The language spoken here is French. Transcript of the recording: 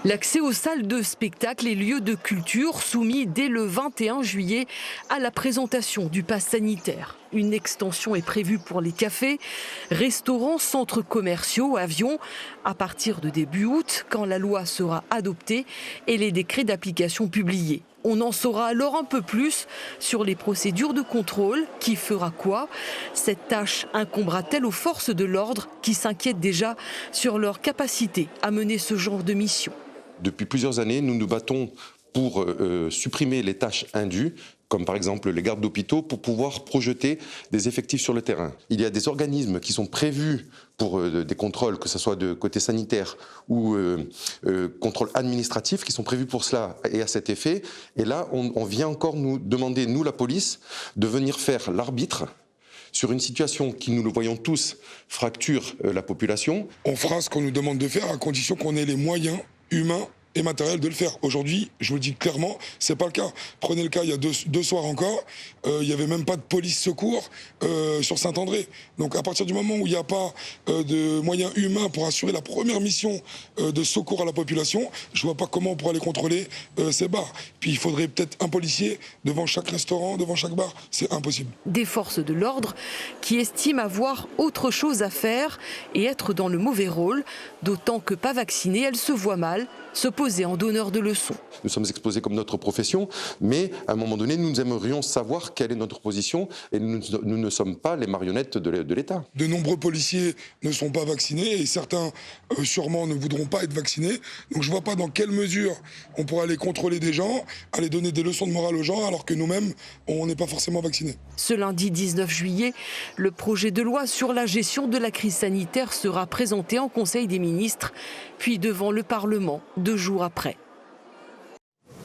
L'accès aux salles de spectacle et lieux de culture soumis dès le 21 juillet à la présentation du pass sanitaire. Une extension est prévue pour les cafés, restaurants, centres commerciaux, avions à partir de début août quand la loi sera adoptée et les décrets d'application publiés. On en saura alors un peu plus sur les procédures de contrôle. Qui fera quoi? Cette tâche incombera-t-elle aux forces de l'ordre qui s'inquiètent déjà sur leur capacité à mener ce genre de mission? Depuis plusieurs années, nous nous battons pour supprimer les tâches indues, comme par exemple les gardes d'hôpitaux, pour pouvoir projeter des effectifs sur le terrain. Il y a des organismes qui sont prévus pour des contrôles, que ce soit de côté sanitaire ou contrôle administratif, qui sont prévus pour cela et à cet effet. Et là, on vient encore nous demander, nous la police, de venir faire l'arbitre sur une situation qui, nous le voyons tous, fracture la population. On fera ce qu'on nous demande de faire à condition qu'on ait les moyens humains et matériels de le faire. Aujourd'hui, je vous le dis clairement, c'est pas le cas. Prenez le cas, il y a deux soirs encore, il n'y avait même pas de police secours sur Saint-André. Donc à partir du moment où il n'y a pas de moyens humains pour assurer la première mission de secours à la population, je vois pas comment on pourra aller contrôler ces bars. Puis il faudrait peut-être un policier devant chaque restaurant, devant chaque bar. C'est impossible. Des forces de l'ordre qui estiment avoir autre chose à faire et être dans le mauvais rôle, d'autant que pas vaccinées, elles se voient mal se poser en donneur de leçons. Nous sommes exposés comme notre profession, mais à un moment donné, nous aimerions savoir quelle est notre position et nous ne sommes pas les marionnettes de l'État. De nombreux policiers ne sont pas vaccinés et certains sûrement ne voudront pas être vaccinés. Donc je ne vois pas dans quelle mesure on pourra aller contrôler des gens, aller donner des leçons de morale aux gens alors que nous-mêmes, on n'est pas forcément vaccinés. Ce lundi 19 juillet, le projet de loi sur la gestion de la crise sanitaire sera présenté en Conseil des ministres, puis devant le Parlement 2 jours après.